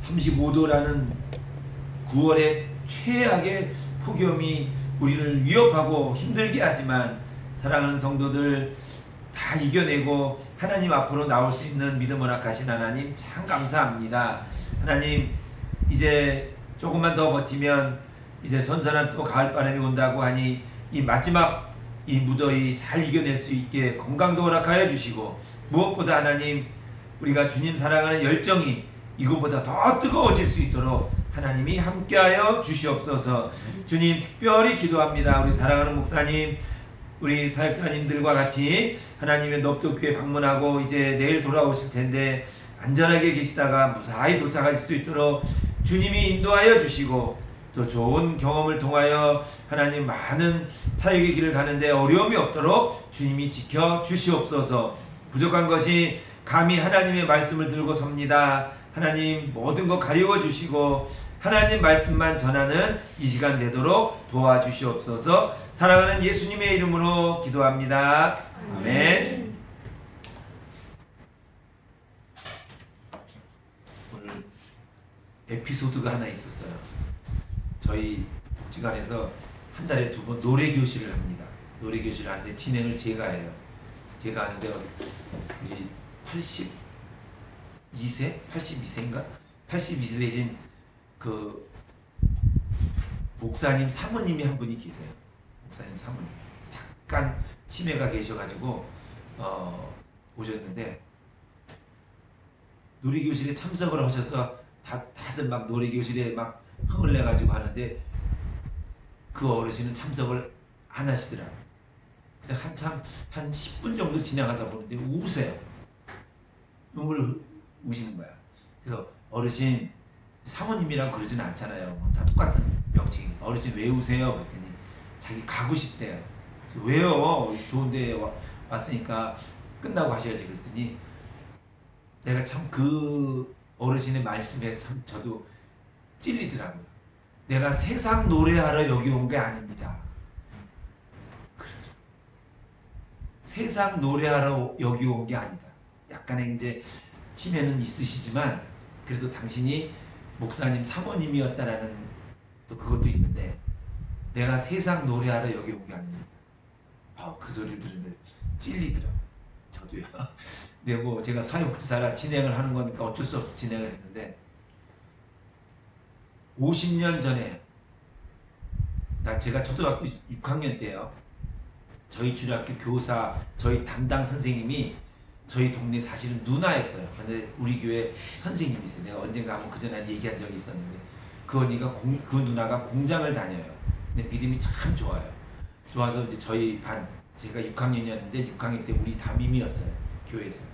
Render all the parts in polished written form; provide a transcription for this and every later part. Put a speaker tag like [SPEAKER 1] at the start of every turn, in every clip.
[SPEAKER 1] 35도라는 9월의 최악의 폭염이 우리를 위협하고 힘들게 하지만 사랑하는 성도들 다 이겨내고 하나님 앞으로 나올 수 있는 믿음 허락하신 하나님 참 감사합니다. 하나님 이제 조금만 더 버티면 이제 선선한 또 가을바람이 온다고 하니 이 마지막 이 무더위 잘 이겨낼 수 있게 건강도 허락하여 주시고 무엇보다 하나님 우리가 주님 사랑하는 열정이 이거보다 더 뜨거워질 수 있도록 하나님이 함께하여 주시옵소서. 주님 특별히 기도합니다. 우리 사랑하는 목사님 우리 사역자님들과 같이 하나님의 넙도교회 방문하고 이제 내일 돌아오실 텐데 안전하게 계시다가 무사히 도착하실 수 있도록 주님이 인도하여 주시고 또 좋은 경험을 통하여 하나님 많은 사역의 길을 가는데 어려움이 없도록 주님이 지켜 주시옵소서. 부족한 것이 감히 하나님의 말씀을 들고 섭니다. 하나님 모든 것 가리워 주시고 하나님 말씀만 전하는 이 시간 되도록 도와주시옵소서. 사랑하는 예수님의 이름으로 기도합니다. 아멘. 오늘 에피소드가 하나 있었어요. 저희 복지관에서 한 달에 2번 노래 교실을 합니다. 노래 교실을 하는데 진행을 제가 해요. 제가 하는데 우리 82세인가? 82세 되신 그 목사님 사모님이 한 분이 계세요. 목사님 사모님 약간 치매가 계셔가지고 오셨는데 놀이교실에 참석을 하셔서 다들 막 놀이교실에 막 흥을 내가지고 하는데 그 어르신은 참석을 안 하시더라고요. 근데 한참 한 10분 정도 지나가다 보는데 우세요. 눈물을 우시는 거야. 그래서 어르신 사모님이라고 그러지는 않잖아요. 다 똑같은 명칭이니까. 어르신 왜 우세요? 그랬더니 자기 가고 싶대요. 그래서 왜요? 좋은데 왔으니까 끝나고 하셔야지. 그랬더니 내가 참 그 어르신의 말씀에 참 저도 찔리더라고요. 내가 세상 노래하러 여기 온 게 아닙니다. 그러더라고요. 세상 노래하러 여기 온 게 아니다. 약간의 이제 치매는 있으시지만 그래도 당신이 목사님 사모님이었다라는 또 그것도 있는데 내가 세상 노래하러 여기 온 게 아닙니다. 그 소리를 들으면 찔리더라고요. 저도요. 근데 뭐 제가 사회복지사라 진행을 하는 거니까 어쩔 수 없이 진행을 했는데 50년 전에 제가 초등학교 6학년 때요. 저희 주일학교 교사 저희 담당 선생님이 저희 동네 사실은 누나였어요. 근데 우리 교회 선생님이 있어요. 내가 언젠가 한번 그전에 얘기한 적이 있었는데 그 언니가 그 누나가 공장을 다녀요. 근데 믿음이 참 좋아요. 좋아서 이제 저희 반 제가 6학년이었는데 6학년 때 우리 담임이었어요. 교회에서.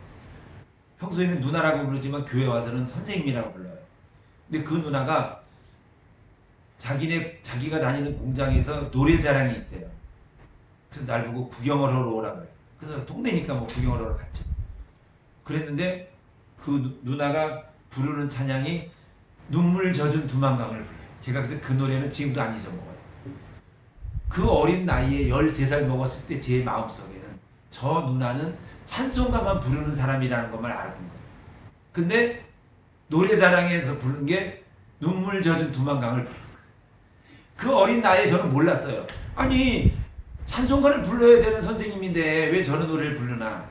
[SPEAKER 1] 평소에는 누나라고 부르지만 교회 와서는 선생님이라고 불러요. 근데 그 누나가 자기가 다니는 공장에서 노래자랑이 있대요. 그래서 날 보고 구경을 하러 오라 그래요. 그래서 동네니까 뭐 구경을 하러 갔죠. 그랬는데 그 누나가 부르는 찬양이 눈물 젖은 두만강을 불러요. 제가 그래서 그 노래는 지금도 안 잊어먹어요. 그 어린 나이에 13살 먹었을 때 제 마음속에는 저 누나는 찬송가만 부르는 사람이라는 것만 알았던 거예요. 근데 노래자랑에서 부른 게 눈물 젖은 두만강을 부르는 거예요. 그 어린 나이에 저는 몰랐어요. 아니 찬송가를 불러야 되는 선생님인데 왜 저런 노래를 부르나.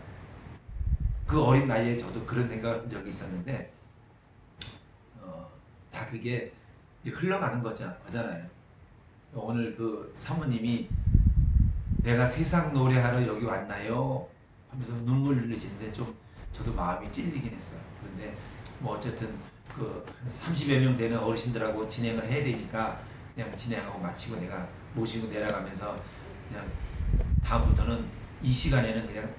[SPEAKER 1] 그 어린 나이에 저도 그런 생각한 적이 있었는데 다 그게 흘러가는 거잖아요. 오늘 그 사모님이 내가 세상 노래하러 여기 왔나요? 하면서 눈물 흘리시는데 좀 저도 마음이 찔리긴 했어요. 그런데 뭐 어쨌든 그 30여 명 되는 어르신들하고 진행을 해야 되니까 그냥 진행하고 마치고 내가 모시고 내려가면서 그냥 다음부터는 이 시간에는 그냥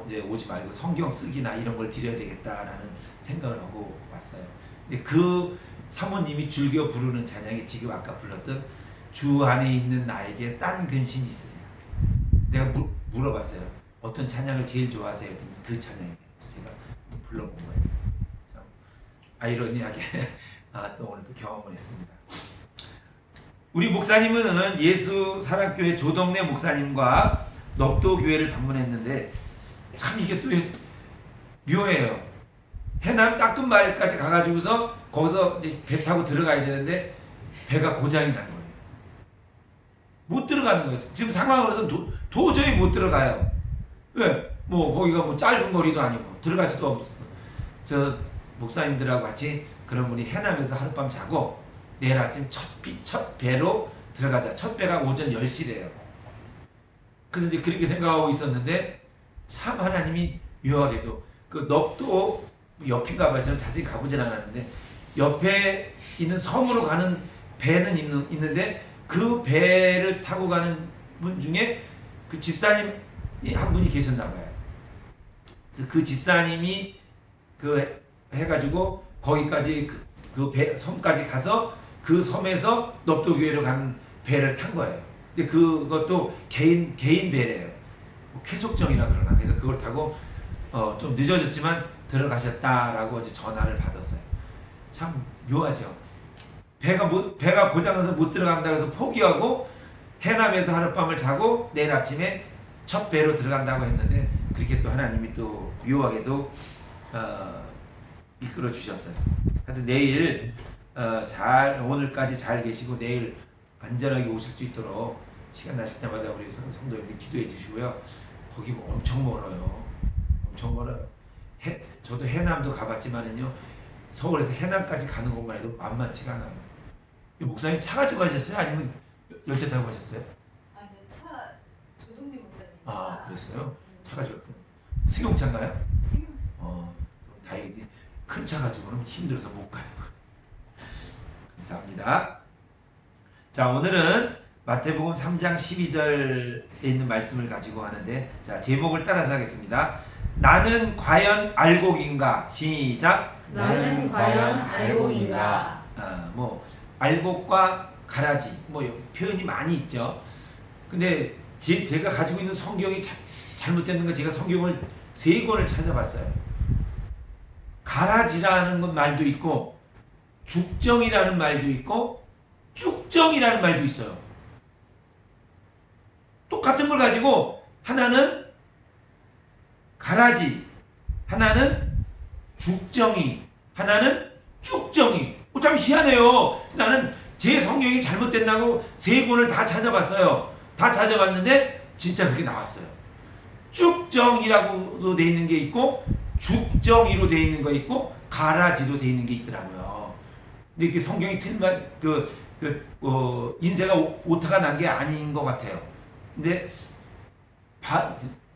[SPEAKER 1] 이제 오지 말고 성경 쓰기나 이런 걸 드려야 되겠다라는 생각을 하고 왔어요. 근데 그 사모님이 즐겨 부르는 찬양이 지금 아까 불렀던 주 안에 있는 나에게 딴 근심이 있으리라. 내가 물어봤어요. 어떤 찬양을 제일 좋아하세요? 했더니 그 찬양이에요. 제가 불러본 거예요. 참 아이러니하게 또 오늘 또 경험을 했습니다. 우리 목사님은 예수 사랑교회 조덕래 목사님과 넙도 교회를 방문했는데 참 이게 또 묘해요. 해남 따끔마을까지 가가지고서 거기서 이제 배 타고 들어가야 되는데 배가 고장이 난 거예요. 못 들어가는 거예요. 지금 상황으로서는 도저히 못 들어가요. 왜? 뭐 거기가 뭐 짧은 거리도 아니고 들어갈 수도 없어. 저 목사님들하고 같이 그런 분이 해남에서 하룻밤 자고 내일 아침 첫 배로 들어가자. 첫 배가 오전 10시래요. 그래서 이제 그렇게 생각하고 있었는데 참 하나님이 묘하게도 그 넙도 옆인가 봐요. 저는 자세히 가보진 않았는데 옆에 있는 섬으로 가는 배는 있는데 그 배를 타고 가는 분 중에 그 집사님이 한 분이 계셨나 봐요. 그래서 그 집사님이 그 해가지고 거기까지 그 배 섬까지 가서 그 섬에서 넙도교회로 가는 배를 탄 거예요. 근데 그것도 개인 배래요. 뭐 쾌속정이라 그러나. 그래서 그걸 타고 좀 늦어졌지만 들어가셨다라고 이제 전화를 받았어요. 참 묘하죠. 배가 고장나서 못 들어간다고 해서 포기하고 해남에서 하룻밤을 자고 내일 아침에 첫 배로 들어간다고 했는데 그렇게 또 하나님이 또 묘하게도 이끌어 주셨어요. 하여튼 내일 오늘까지 잘 계시고 내일 안전하게 오실 수 있도록 시간 나실 때마다 우리 성도님들 기도해 주시고요. 거기 뭐 엄청 멀어요. 엄청 멀어요. 저도 해남도 가봤지만은요. 서울에서 해남까지 가는 것만 해도 만만치가 않아요. 목사님 차 가지고 가셨어요? 아니면 열차 타고 가셨어요?
[SPEAKER 2] 아니요, 차 조동리 목사님.
[SPEAKER 1] 아, 그랬어요? 차 가지고 승용차인가요?
[SPEAKER 2] 승용차.
[SPEAKER 1] 다행이지. 큰 차 가지고는 힘들어서 못 가요. 감사합니다. 자, 오늘은 마태복음 3장 12절에 있는 말씀을 가지고 하는데, 자, 제목을 따라서 하겠습니다. 나는 과연 알곡인가? 시작.
[SPEAKER 2] 나는 과연 알곡인가?
[SPEAKER 1] 뭐 알곡과 가라지 뭐 표현이 많이 있죠. 근데 제가 가지고 있는 성경이 잘못된 거 제가 성경을 3권을 찾아봤어요. 가라지라는 말도 있고 죽정이라는 말도 있고 쭉정이라는 말도 있어요. 똑같은 걸 가지고 하나는 가라지, 하나는 죽정이, 하나는 쭉정이. 참 희한해요. 나는 제 성경이 잘못됐다고 3권을 다 찾아봤어요. 다 찾아봤는데 진짜 그렇게 나왔어요. 쭉정이라고도 돼 있는 게 있고 죽정이로 돼 있는 거 있고 가라지로 돼 있는 게 있더라고요. 근데 이게 성경이 틀린 말, 인쇄가 오타가 난 게 아닌 것 같아요. 근데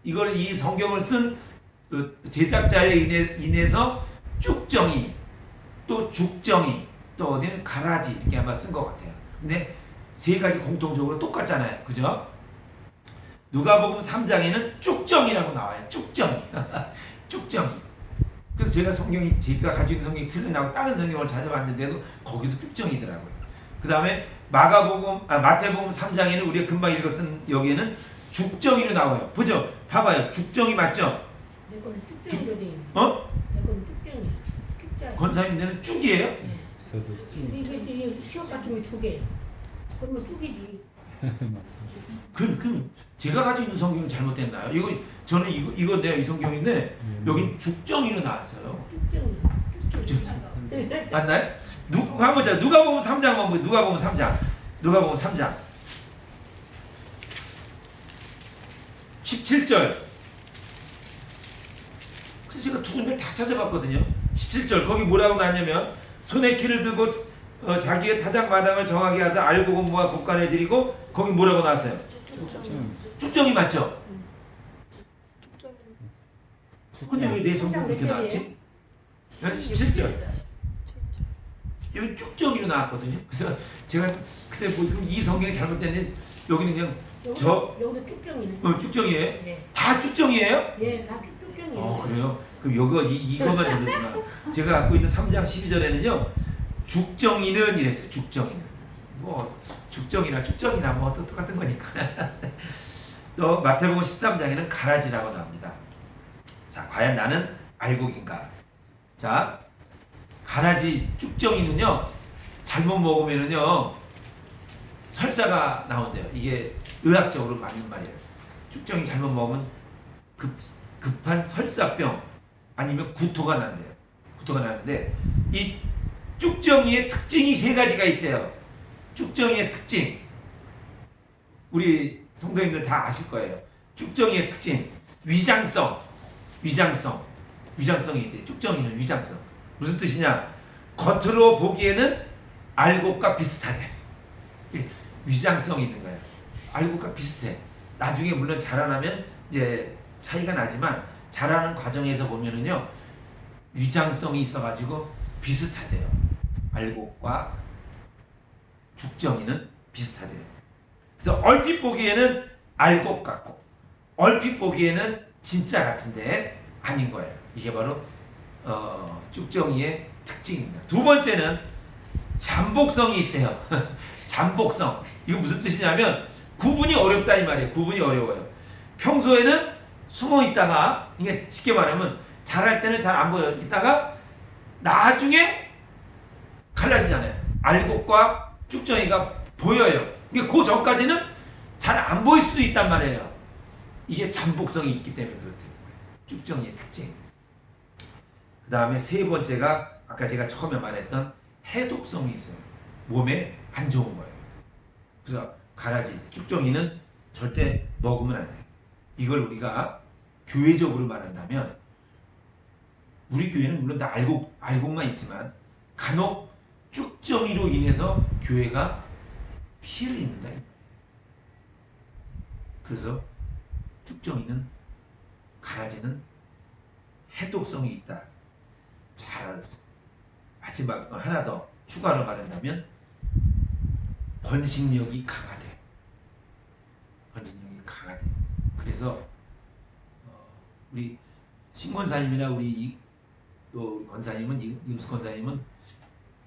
[SPEAKER 1] 이 성경을 쓴 제작자에 인해서 쭉정이, 또 죽정이, 또 어디는 가라지 이렇게 아마 쓴 것 같아요. 근데 3가지 공통적으로 똑같잖아요. 그죠? 누가복음 3장에는 쭉정이라고 나와요. 쭉정이. 쭉정이. 그래서 제가 제가 가지고 있는 성경이 틀려나고 다른 성경을 찾아봤는데도 거기도 쭉정이더라고요. 그 다음에 마태복음 3장에는 우리가 금방 읽었던 여기에는 죽정이로 나와요. 보죠? 봐봐요. 죽정이 맞죠?
[SPEAKER 3] 내 거는 쭉정이로 돼 있는.
[SPEAKER 1] 어?
[SPEAKER 3] 내 거는 쭉정이. 쭉자.
[SPEAKER 1] 권사님들은 쭉이에요?
[SPEAKER 3] 네.
[SPEAKER 4] 저도
[SPEAKER 3] 이게 시험 같은 게 2개. 그러면 쭉이지.
[SPEAKER 4] 맞습니다.
[SPEAKER 1] 그럼 제가 가지고 있는 성경은 잘못됐나요? 저는 이거 내가 이 성경인데 여긴 죽정이로 나왔어요.
[SPEAKER 3] 쭉정이.
[SPEAKER 1] 쭉정이. 맞나요? 한번 보자. 누가복음 3장 한번 보세요. 누가복음 3장 17절. 그래서 제가 두 군데를 다 찾아봤거든요. 17절 거기 뭐라고 나냐면 손에 키를 들고 자기의 타작마당을 정하게 하사 알곡은 모아 곡간에 드리고 거기 뭐라고 나왔어요? 쭉정이 맞죠? 근데 왜 내 성경 그렇게 나왔지? 17절 여기 쭉정이로 나왔거든요. 그래서 제가 글쎄 그럼 이 성경이 잘못됐는데 여기는 그냥
[SPEAKER 3] 여기도 쭉정이네.
[SPEAKER 1] 쭉정이에요?
[SPEAKER 3] 네.
[SPEAKER 1] 다 쭉정이에요?
[SPEAKER 3] 예, 다 쭉정이에요.
[SPEAKER 1] 그래요? 그럼 이거만 들었구나. 제가 갖고 있는 3장 12절에는요 죽정이는 이랬어요. 죽정이는 뭐 죽정이나 쭉정이나 뭐 똑같은 거니까. 또 마태복음 13장에는 가라지라고 나옵니다. 자, 과연 나는 알곡인가? 자, 가라지 쭉정이는요 잘못 먹으면은요 설사가 나온대요. 이게 의학적으로 맞는 말이에요. 쭉정이 잘못 먹으면 급한 설사병 아니면 구토가 난대요. 구토가 나는데 이 쭉정이의 특징이 세 가지가 있대요. 쭉정이의 특징. 우리 성도님들 다 아실 거예요. 쭉정이의 특징. 위장성이 있대요. 쭉정이는 위장성. 무슨 뜻이냐? 겉으로 보기에는 알곡과 비슷하대. 위장성이 있는 거예요. 알곡과 비슷해. 나중에 물론 자라나면 이제 차이가 나지만 자라는 과정에서 보면은요 위장성이 있어가지고 비슷하대요. 알곡과 죽정이는 비슷하대요. 그래서 얼핏 보기에는 알곡 같고 얼핏 보기에는 진짜 같은데 아닌 거예요. 이게 바로 쭉정이의 특징입니다. 두 번째는 잠복성이 있대요. 잠복성. 이거 무슨 뜻이냐면 구분이 어렵다 이 말이에요. 구분이 어려워요. 평소에는 숨어 있다가 이게 쉽게 말하면 자랄 때는 잘 안 보여 있다가 나중에 갈라지잖아요. 알곡과 쭉정이가 보여요. 그러니까 그 전까지는 잘 안 보일 수도 있단 말이에요. 이게 잠복성이 있기 때문에 그렇대요. 쭉정이의 특징. 그 다음에 세 번째가 아까 제가 처음에 말했던 해독성이 있어요. 몸에 안 좋은 거예요. 그래서 가라지, 쭉정이는 절대 먹으면 안 돼요. 이걸 우리가 교회적으로 말한다면 우리 교회는 물론 다 알곡만 있지만 간혹 쭉정이로 인해서 교회가 피해를 입는다. 그래서 쭉정이는 가라지는 해독성이 있다. 잘 알아두세요. 마지막 하나 더 추가로 말한다면 번식력이 강하대. 번식력이 강하대. 그래서 우리 신권사님이나 우리 또 권사님은 임수 권사님은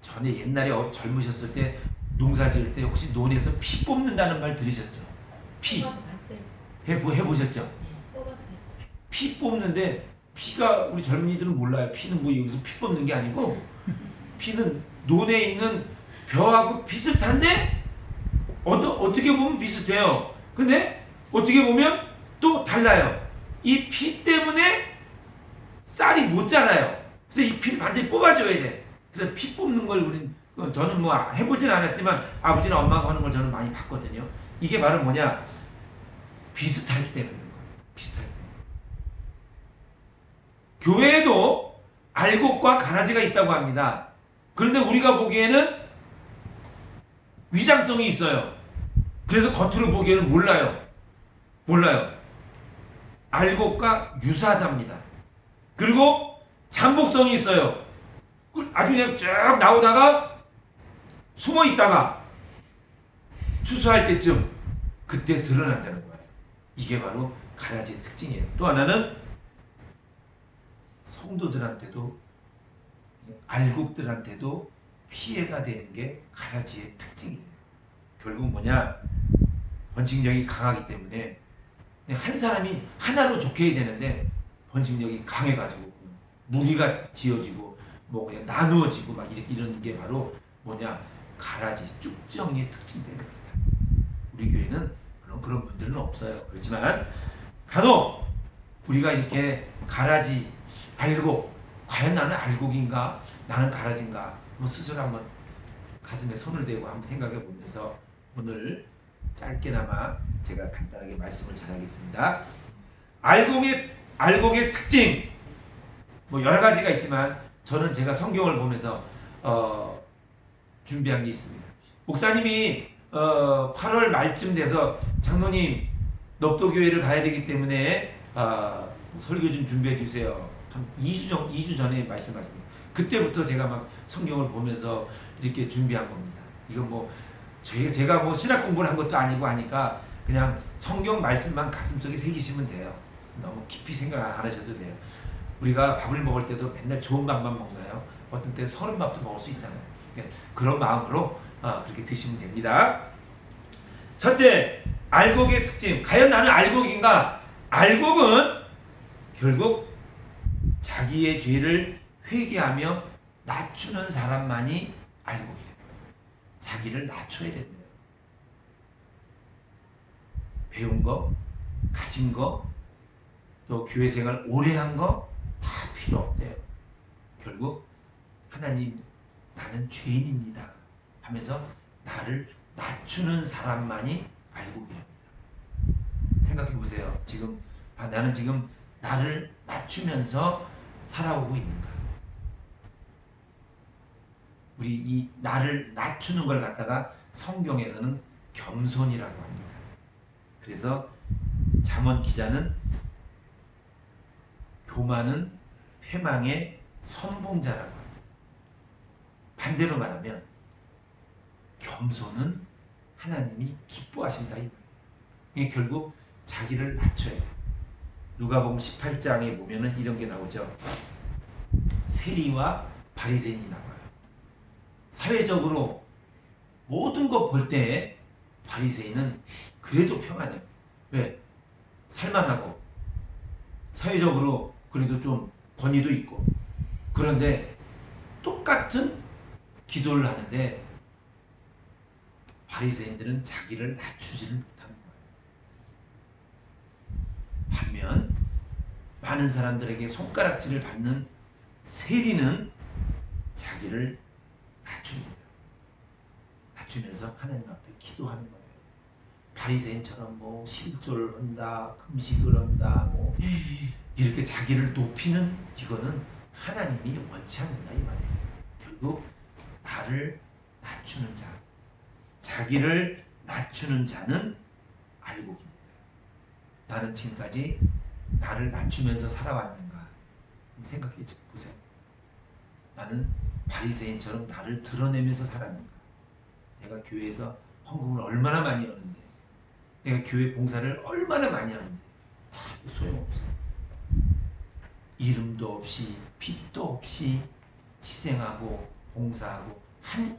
[SPEAKER 1] 전에 옛날에 젊으셨을 때 농사 지을 때 혹시 논에서 피 뽑는다는 말 들으셨죠? 피
[SPEAKER 3] 봤어요.
[SPEAKER 1] 해보셨죠?
[SPEAKER 3] 네, 뽑았어요.
[SPEAKER 1] 피 뽑는데 피가 우리 젊은이들은 몰라요. 피는 뭐 여기서 피 뽑는 게 아니고 피는 논에 있는 벼하고 비슷한데 어떻게 보면 비슷해요. 근데 어떻게 보면 또 달라요. 이 피 때문에 쌀이 못 자라요. 그래서 이 피를 완전히 뽑아줘야 돼. 그래서 피 뽑는 걸 저는 뭐 해보진 않았지만 아버지나 엄마가 하는 걸 저는 많이 봤거든요. 이게 바로 뭐냐? 비슷하기 때문에 그런 거예요. 비슷하기 때문에. 교회에도 알곡과 가라지가 있다고 합니다. 그런데 우리가 보기에는 위장성이 있어요. 그래서 겉으로 보기에는 몰라요. 알곡과 유사하답니다. 그리고 잠복성이 있어요. 아주 그냥 쭉 나오다가 숨어 있다가 추수할 때쯤 그때 드러난다는 거예요. 이게 바로 가라지의 특징이에요. 또 하나는 성도들한테도 알곡들한테도 피해가 되는 게 가라지의 특징이에요. 결국 뭐냐? 번식력이 강하기 때문에 한 사람이 하나로 족해야 되는데 번식력이 강해가지고 무기가 지어지고 뭐 그냥 나누어지고 막 이런 게 바로 뭐냐? 가라지 쭉정이의 특징 때문에 그렇다. 우리 교회는 그런 분들은 없어요. 그렇지만 간혹 우리가 이렇게 가라지 알곡, 과연 나는 알곡인가? 나는 가라지인가? 뭐 스스로 한번 가슴에 손을 대고 한번 생각해 보면서 오늘 짧게나마 제가 간단하게 말씀을 전하겠습니다. 알곡의 특징 뭐 여러 가지가 있지만 저는 제가 성경을 보면서 준비한 게 있습니다. 목사님이 8월 말쯤 돼서 장로님 넙도교회를 가야 되기 때문에 설교 좀 준비해 주세요. 한 2주 전에 말씀하십니다. 그때부터 제가 막 성경을 보면서 이렇게 준비한 겁니다. 이건 뭐 제가 뭐 신학 공부를 한 것도 아니고 하니까 그냥 성경 말씀만 가슴속에 새기시면 돼요. 너무 깊이 생각 안 하셔도 돼요. 우리가 밥을 먹을 때도 맨날 좋은 밥만 먹나요? 어떤 때 서른 밥도 먹을 수 있잖아요. 그런 마음으로 그렇게 드시면 됩니다. 첫째, 알곡의 특징. 과연 나는 알곡인가? 알곡은 결국 자기의 죄를 회개하며 낮추는 사람만이 알곡이래요. 자기를 낮춰야 된대요. 배운 거, 가진 거, 또 교회 생활 오래 한 거 다 필요 없대요. 결국 하나님 나는 죄인입니다 하면서 나를 낮추는 사람만이 알고 계십니다. 생각해 보세요. 지금 나는 지금 나를 낮추면서 살아오고 있는가? 우리 이 나를 낮추는 걸 갖다가 성경에서는 겸손이라고 합니다. 그래서 잠언 기자는 교만은 패망의 선봉자라고 합니다. 반대로 말하면 겸손은 하나님이 기뻐하신다 이 말이에요. 이게 결국 자기를 낮춰요. 누가복음 18장에 보면은 이런 게 나오죠. 세리와 바리새인이 나와요. 사회적으로 모든 거 볼 때 바리새인은 그래도 평안해요. 왜? 살만하고 사회적으로 그래도 좀 권위도 있고. 그런데 똑같은 기도를 하는데 바리새인들은 자기를 낮추지를 못하는 거예요. 반면 많은 사람들에게 손가락질을 받는 세리는 자기를 낮춥니다. 낮추면서 하나님 앞에 기도하는 거예요. 바리새인처럼 뭐 실조를 한다, 금식을 한다, 뭐 이렇게 자기를 높이는 이거는 하나님이 원치 않는다 이 말이에요. 결국 나를 낮추는 자, 자기를 낮추는 자는 알고 깁니다. 나는 지금까지 나를 낮추면서 살아왔는가? 생각해 보세요. 나는 바리새인처럼 나를 드러내면서 살았는가? 내가 교회에서 헌금을 얼마나 많이 하는데, 내가 교회 봉사를 얼마나 많이 하는데 다 소용없어요. 이름도 없이 빚도 없이 희생하고 봉사하고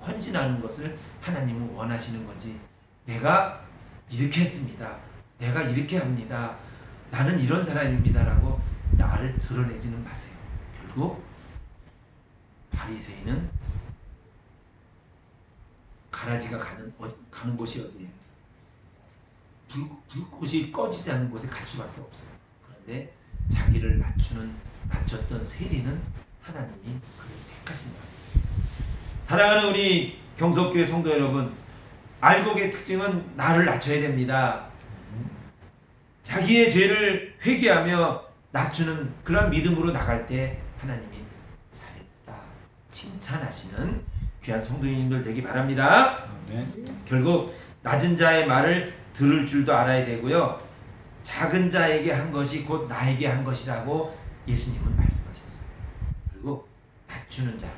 [SPEAKER 1] 헌신하는 것을 하나님은 원하시는 거지, 내가 이렇게 했습니다, 내가 이렇게 합니다, 나는 이런 사람입니다 라고 나를 드러내지는 마세요. 결국 바리새인은 가라지가 가는 곳이 어디예요? 불꽃이 꺼지지 않는 곳에 갈 수밖에 없어요. 그런데 자기를 낮췄던 세리는 하나님이 그를 택하신다. 사랑하는 우리 경석교회 성도 여러분, 알곡의 특징은 나를 낮춰야 됩니다. 자기의 죄를 회개하며 낮추는 그런 믿음으로 나갈 때 하나님이 잘했다 칭찬하시는 귀한 성도님들 되기 바랍니다. 결국 낮은 자의 말을 들을 줄도 알아야 되고요, 작은 자에게 한 것이 곧 나에게 한 것이라고 예수님은 말씀하셨어요. 그리고 낮추는 자,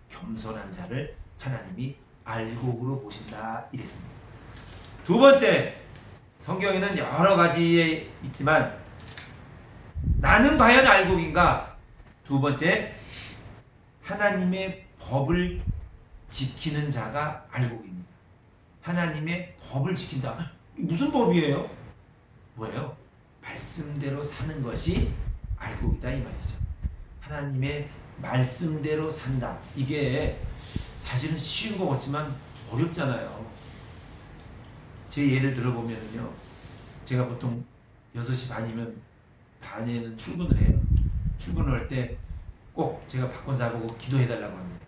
[SPEAKER 1] 겸손한 자를 하나님이 알곡으로 보신다 이랬습니다. 두 번째, 성경에는 여러 가지에 있지만 나는 과연 알곡인가? 두 번째, 하나님의 법을 지키는 자가 알곡입니다. 하나님의 법을 지킨다. 무슨 법이에요? 뭐예요? 말씀대로 사는 것이 알곡이다 이 말이죠. 하나님의 말씀대로 산다. 이게 사실은 쉬운 것 같지만 어렵잖아요. 제 예를 들어보면요, 제가 보통 6시 반이면 반에는 출근을 해요. 출근을 할 때 꼭 제가 박권사 보고 기도해달라고 합니다.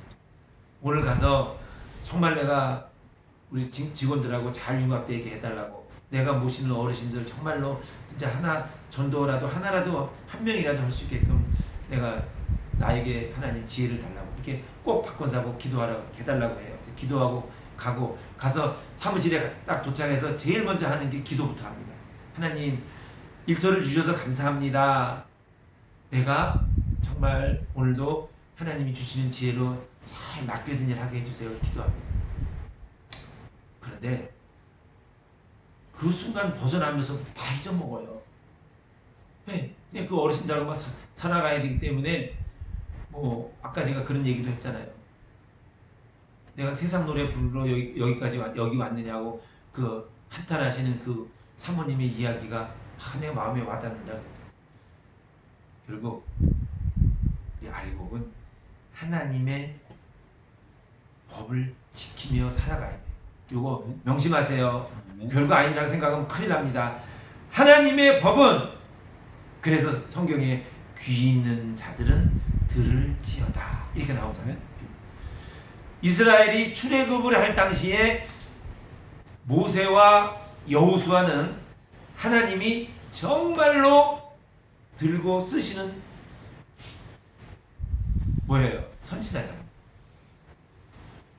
[SPEAKER 1] 오늘 가서 정말 내가 우리 직원들하고 잘 융합되게 해달라고, 내가 모시는 어르신들 정말로 진짜 하나 전도라도 하나라도 한 명이라도 할 수 있게끔 내가 나에게 하나님 지혜를 달라고 이렇게 꼭 박권사고 기도하라고 해달라고 해요. 그래서 기도하고 가서 사무실에 딱 도착해서 제일 먼저 하는 게 기도부터 합니다. 하나님, 일터를 주셔서 감사합니다. 내가 정말 오늘도 하나님이 주시는 지혜로 잘 맡겨진 일 하게 해주세요. 기도합니다. 그런데 그 순간 벗어나면서 다 잊어먹어요. 왜? 그냥 그 어르신들하고 막 살아가야 되기 때문에, 뭐 아까 제가 그런 얘기도 했잖아요. 내가 세상 노래 부르러 여기 왔느냐고 그 한탄하시는 그 사모님의 이야기가 내 마음에 와닿는다 그랬죠. 결국 이 알곡은 하나님의 법을 지키며 살아가야 돼요. 이거 명심하세요. 별거 아니라고 생각하면 큰일 납니다. 하나님의 법은, 그래서 성경에 귀 있는 자들은 들을지어다 이렇게 나오잖아요. 이스라엘이 출애굽을 할 당시에 모세와 여호수아는 하나님이 정말로 들고 쓰시는 뭐예요? 선지자잖아요.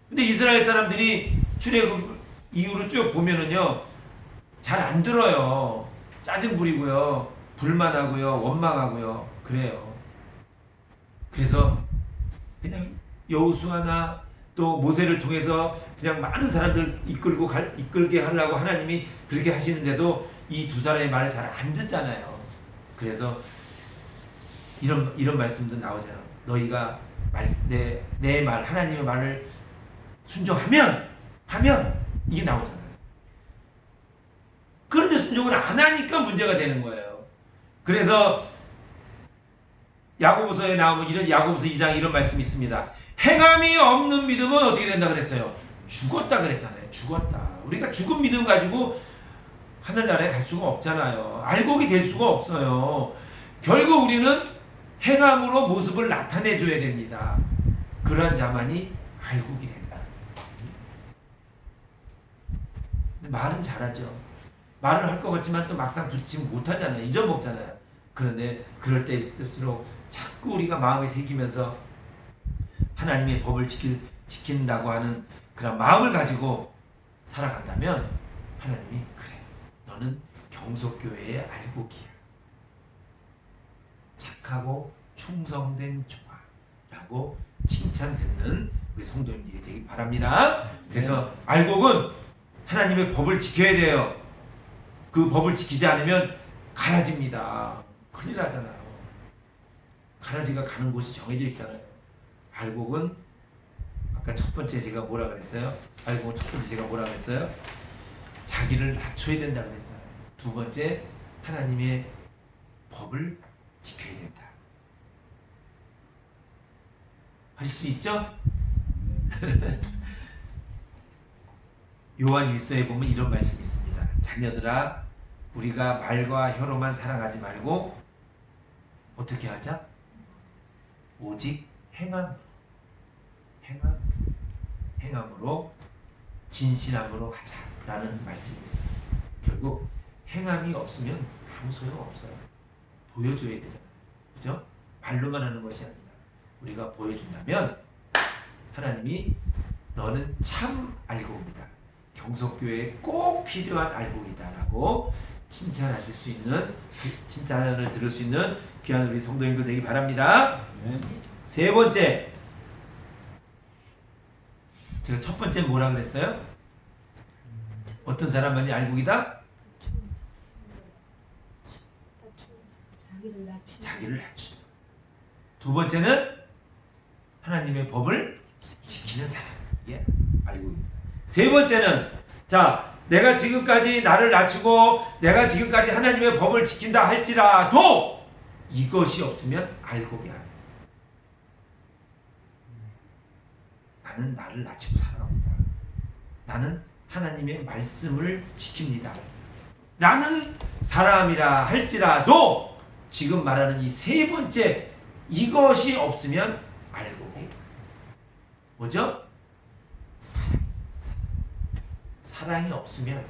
[SPEAKER 1] 근데 이스라엘 사람들이 출애굽 이후로 쭉 보면은요, 잘 안 들어요. 짜증 부리고요, 불만하고요, 원망하고요, 그래요. 그래서 그냥 여호수아나 또 모세를 통해서 그냥 많은 사람들 이끌게 하려고 하나님이 그렇게 하시는데도 이 두 사람의 말을 잘 안 듣잖아요. 그래서 이런 말씀도 나오잖아요. 너희가 내 말, 하나님의 말을 순종하면 이게 나오잖아요. 그런데 순종을 안 하니까 문제가 되는 거예요. 그래서 야고보서에 나오면 야고보서 2장 이런 말씀이 있습니다. 행함이 없는 믿음은 어떻게 된다 그랬어요? 죽었다 그랬잖아요. 죽었다. 우리가 죽은 믿음 가지고 하늘나라에 갈 수가 없잖아요. 알곡이 될 수가 없어요. 결국 우리는 행함으로 모습을 나타내줘야 됩니다. 그러한 자만이 알곡이 된다. 말은 잘하죠. 말을 할 것 같지만 또 막상 부딪히지 못하잖아요. 잊어먹잖아요. 그런데 그럴 때일수록 자꾸 우리가 마음에 새기면서 하나님의 법을 지킨다고 하는 그런 마음을 가지고 살아간다면 하나님이 그래, 너는 경속교회의 알곡이야. 착하고 충성된 조화 라고 칭찬 듣는 우리 성도님들이 되기 바랍니다. 그래서 알곡은 하나님의 법을 지켜야 돼요. 그 법을 지키지 않으면 가라집니다. 큰일 나잖아요. 가라지가 가는 곳이 정해져 있잖아요. 알곡은 아까 첫 번째 제가 뭐라 그랬어요? 알곡은 첫 번째 제가 뭐라 그랬어요? 자기를 낮춰야 된다 그랬잖아요. 두 번째, 하나님의 법을 지켜야 된다. 하실 수 있죠? 요한 1서에 보면 이런 말씀이 있습니다. 자녀들아, 우리가 말과 혀로만 사랑하지 말고 어떻게 하자? 오직 행함으로 진실함으로 하자라는 말씀이 있어요. 결국 행함이 없으면 아무 소용 없어요. 보여줘야 되잖아요. 그죠? 말로만 하는 것이 아니라 우리가 보여준다면 하나님이 너는 참 알곡이다. 경속교회에 꼭 필요한 알곡이다 라고 칭찬하실 수 있는, 칭찬을 들을 수 있는 귀한 우리 성도님들 되기 바랍니다. 세 번째, 제가 첫 번째 뭐라 그랬어요? 어떤 사람만이 알곡이다? 자기를 낮추죠. 두 번째는 하나님의 법을 지키는 사람, 이게 알곡입니다. 세 번째는, 자, 내가 지금까지 나를 낮추고 내가 지금까지 하나님의 법을 지킨다 할지라도 이것이 없으면 알곡이 아니에요. 나는 나를 낮추고 살아갑니다. 나는 하나님의 말씀을 지킵니다. 라는 사람이라 할지라도 지금 말하는 이 세 번째, 이것이 없으면 알곡이 뭐죠? 사랑이 없으면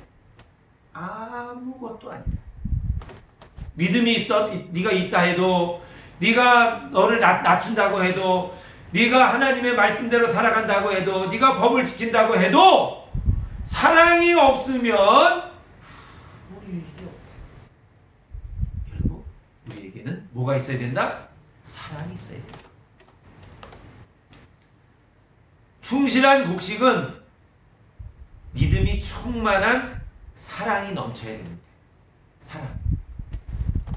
[SPEAKER 1] 아무것도 아니다. 믿음이 네가 있다 해도, 네가 너를 낮춘다고 해도, 네가 하나님의 말씀대로 살아간다고 해도, 네가 법을 지킨다고 해도 사랑이 없으면 아무 유익이 없다. 결국 우리에게는 뭐가 있어야 된다? 사랑이 있어야 된다. 충실한 곡식은 믿음이 충만한 사랑이 넘쳐야 됩니다. 사랑.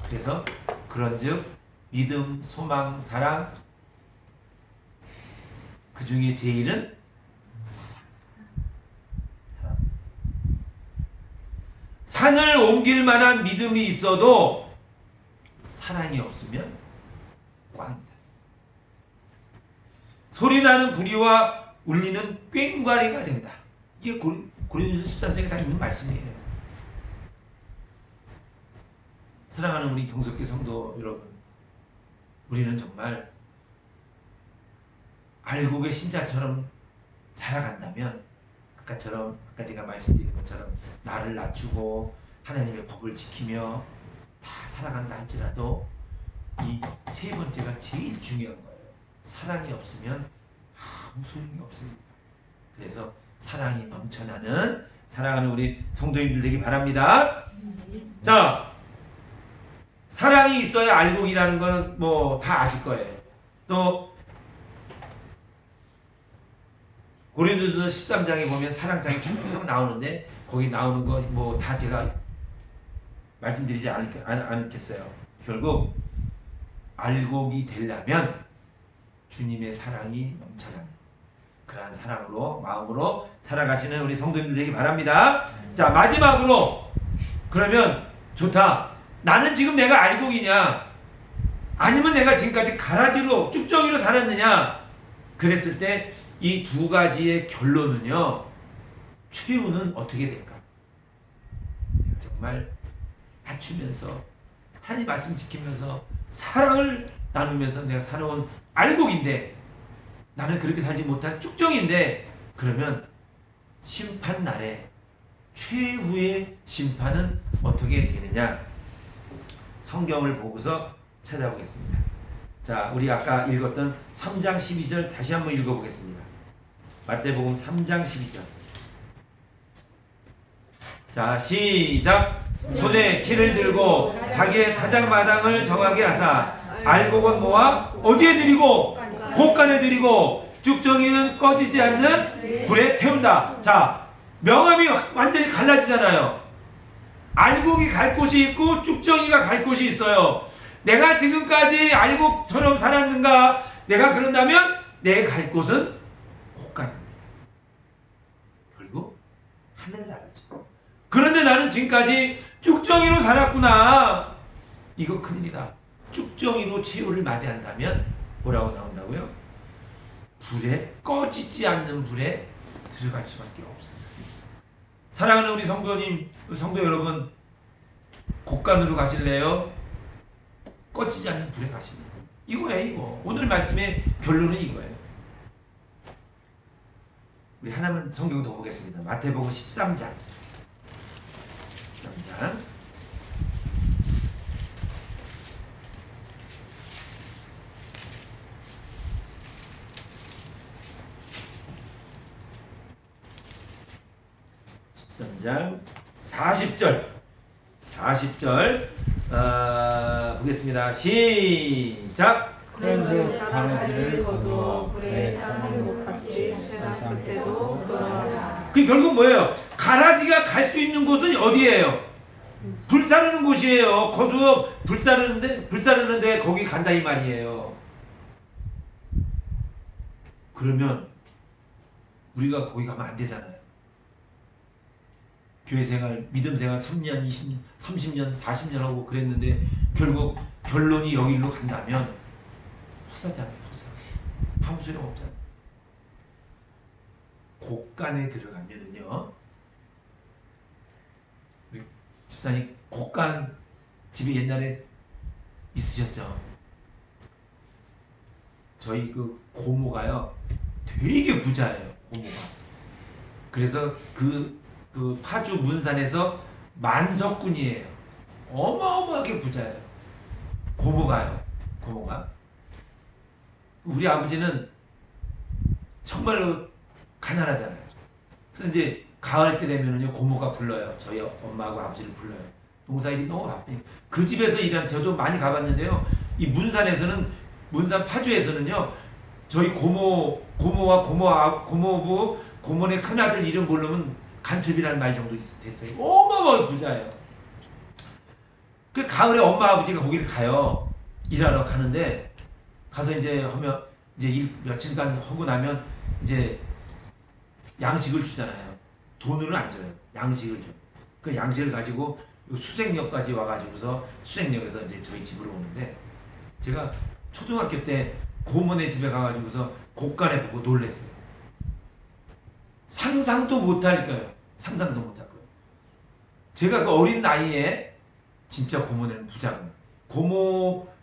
[SPEAKER 1] 그래서 그런즉 믿음, 소망, 사랑, 그 중에 제일은 사랑. 산을 옮길 만한 믿음이 있어도 사랑이 없으면 꽝이다. 소리나는 구리와 울리는 꽹과리가 된다. 이게 고린도서 13장에 다 있는 말씀이에요. 사랑하는 우리 경속교 성도 여러분, 우리는 정말 알곡의 신자처럼 자라간다면 아까 제가 말씀드린 것처럼 나를 낮추고 하나님의 법을 지키며 다 살아간다 할지라도 이 세 번째가 제일 중요한 거예요. 사랑이 없으면 아무 소용이 없습니다. 그래서 사랑이 넘쳐나는 사랑하는 우리 성도님들 되기 바랍니다. 자, 사랑이 있어야 알곡이라는 거는 뭐 다 아실 거예요. 또 고린도전서 13장에 보면 사랑장이 쭉 나오는데 거기 나오는 거 뭐 다 제가 말씀드리지 않겠어요. 결국 알곡이 되려면 주님의 사랑이 넘쳐나는 그러한 사랑으로 마음으로 살아가시는 우리 성도님들 되기 바랍니다. 자, 마지막으로 그러면 좋다. 나는 지금 내가 알곡이냐 아니면 내가 지금까지 가라지로 쭉정이로 살았느냐 그랬을 때 이 두 가지의 결론은요, 최후는 어떻게 될까? 정말 낮추면서 하나님 말씀 지키면서 사랑을 나누면서 내가 살아온 알곡인데 나는 그렇게 살지 못한 쭉정인데 그러면 심판날에 최후의 심판은 어떻게 되느냐? 성경을 보고서 찾아보겠습니다. 자, 우리 아까 읽었던 3장 12절 다시 한번 읽어보겠습니다. 마태복음 3장 12절. 자, 시작. 손에 키를 들고 자기의 타작마당을 정하게 하사 알곡은 모아 어디에 들이고 곳간에 들이고 쭉정이는 꺼지지 않는 불에 태운다. 자, 명암이 완전히 갈라지잖아요. 알곡이 갈 곳이 있고 쭉정이가 갈 곳이 있어요. 내가 지금까지 알곡처럼 살았는가? 내가 그런다면 내 갈 곳은 곳간입니다. 결국 하늘나라죠. 그런데 나는 지금까지 쭉정이로 살았구나. 이거 큰일이다. 쭉정이로 최후를 맞이한다면 뭐라고 나온다고요? 불에, 꺼지지 않는 불에 들어갈 수밖에 없습니다. 사랑하는 우리 성도 여러분, 곳간으로 가실래요? 꺼지지 않는 불에 가실래요? 이거예요, 이거. 오늘 말씀의 결론은 이거예요. 우리 하나만 성경 더 보겠습니다. 마태복음 13장. 13장. 장 40절 40절 보겠습니다. 시작.
[SPEAKER 4] 그런즉 가라지를 거두어 불에 쌓는 것같이 세상 끝에도 그러하라.
[SPEAKER 1] 그 결국 뭐예요? 가라지가 갈 수 있는 곳은 어디예요? 불 사르는 곳이에요. 거두어 불 사르는데 거기 간다 이 말이에요. 그러면 우리가 거기 가면 안 되잖아요. 교회 생활, 믿음 생활 3년, 20년, 30년, 40년 하고 그랬는데 결국 결론이 여기로 간다면 헛사잖아요. 헛사. 아무 소용 없잖아요. 곳간에 들어가면은요, 우리 집사님 곳간 집이 옛날에 있으셨죠? 저희 그 고모가요 되게 부자예요. 고모가. 그래서 그 파주 문산에서 만석군이에요. 어마어마하게 부자예요. 고모가. 우리 아버지는 정말로 가난하잖아요. 그래서 이제 가을 때 되면은요, 고모가 불러요. 저희 엄마하고 아버지를 불러요. 농사일이 너무 바쁘니까. 그 집에서 일하는, 저도 많이 가봤는데요. 이 문산 파주에서는요, 저희 고모와 고모부, 고모네 큰아들 이름 모르면 간첩이라는 말 정도 됐어요. 어마어마하게 부자예요. 그 가을에 엄마 아버지가 거기를 가요. 일하러 가는데 가서 이제 하면 이제 일 며칠간 하고 나면 이제 양식을 주잖아요. 돈으로는 안 줘요. 양식을 줘. 그 양식을 가지고 수색역까지 와가지고서 수색역에서 이제 저희 집으로 오는데 제가 초등학교 때 고모네 집에 가가지고서 곳간에 보고 놀랬어요. 상상도 못할 거예요. 상상도 못할 거예요. 제가 그 어린 나이에 진짜 고모네는 부자입니다.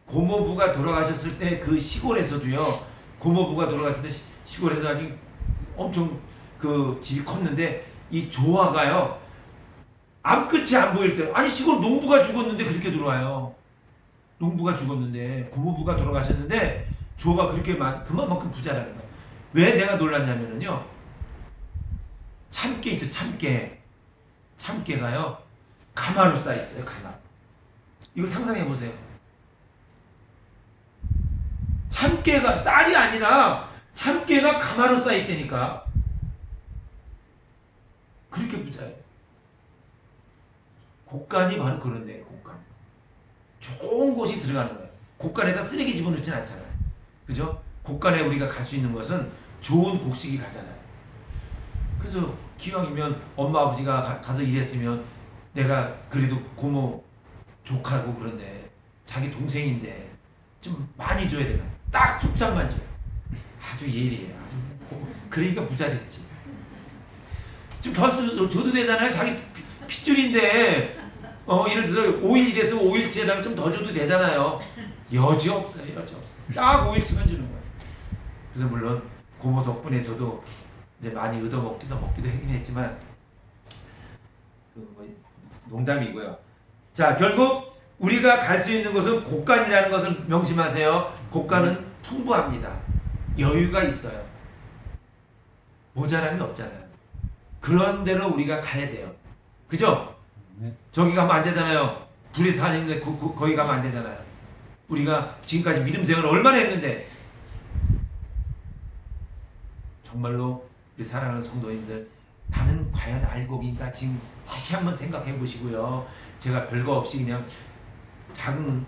[SPEAKER 1] 고모부가 돌아가셨을 때 그 시골에서도요, 고모부가 돌아갔을 때 시골에서 아주 엄청 그 집이 컸는데 이 조화가요 앞끝이 안 보일 때 아니 시골 농부가 죽었는데 그렇게 들어와요. 농부가 죽었는데 고모부가 돌아가셨는데 조가 그렇게 그만큼 부자라는 거예요. 왜 내가 놀랐냐면은요 참깨 있죠. 참깨가요 가마로 쌓여 있어요. 가마. 이거 상상해 보세요. 참깨가 쌀이 아니라 참깨가 가마로 쌓여 있다니까. 그렇게 부자예요. 곡간이 바로 그런 데예요. 곡간. 좋은 곳이 들어가는 거예요. 곡간에다 쓰레기 집어넣진 않잖아요. 그죠? 곡간에 우리가 갈 수 있는 것은 좋은 곡식이 가잖아요. 그래서 기왕이면 엄마 아버지가 가서 일했으면 내가 그래도 고모 조카고 그런데 자기 동생인데 좀 많이 줘야 되나? 딱 푹장만 줘요. 아주 예리해요. 그러니까 부자 됐지. 좀 더 줘도 되잖아요. 자기 핏줄인데 예를 들어서 5일 일해서 5일치에다가 좀 더 줘도 되잖아요. 여지 없어요. 여지 없어요. 딱 5일치만 주는 거예요. 그래서 물론 고모 덕분에 저도 이제 많이 얻어먹기도 하긴 했지만 농담이고요. 자, 결국 우리가 갈 수 있는 곳은 곡간이라는 것을 명심하세요. 곡간은 풍부합니다. 여유가 있어요. 모자람이 없잖아요. 그런 데로 우리가 가야 돼요. 그죠? 저기 가면 안 되잖아요. 불에 타는데 거기 가면 안 되잖아요. 우리가 지금까지 믿음 생활을 얼마나 했는데 정말로 우리 사랑하는 성도님들 나는 과연 알곡인가 지금 다시 한번 생각해 보시고요. 제가 별거 없이 그냥 작은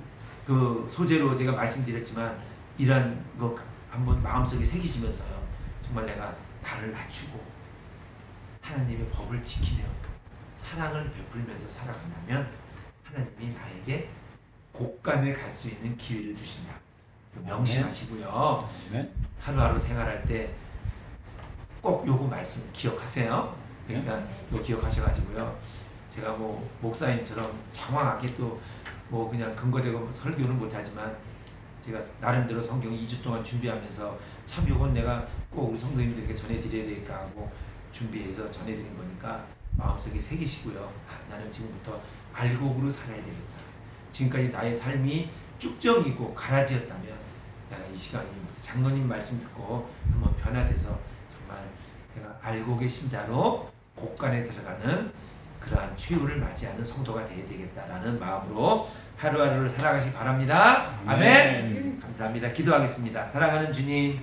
[SPEAKER 1] 그 소재로 제가 말씀드렸지만 이런 거 한번 마음속에 새기시면서요. 정말 내가 나를 낮추고 하나님의 법을 지키며 사랑을 베풀면서 살아간다면 하나님이 나에게 곡간에 갈 수 있는 기회를 주신다. 명심하시고요. 하루하루 생활할 때 꼭 요거 말씀 기억하세요. 그러니까 요 기억하셔가지고요. 제가 뭐 목사님처럼 장황하게 또 뭐 그냥 근거되고 설교는 못하지만 제가 나름대로 성경 2주 동안 준비하면서 참 요건 내가 꼭 우리 성도님들에게 전해드려야 되겠다 하고 준비해서 전해드린 거니까 마음속에 새기시고요. 나는 지금부터 알곡으로 살아야 되겠다. 지금까지 나의 삶이 쭉정이고 가라지였다면 내가 이 시간이 장로님 말씀 듣고 한번 변화돼서 정말 내가 알곡의 신자로 곡간에 들어가는 그러한 최후를 맞이하는 성도가 되어야 되겠다라는 마음으로 하루하루를 살아가시기 바랍니다. 아멘. 감사합니다. 기도하겠습니다. 사랑하는 주님,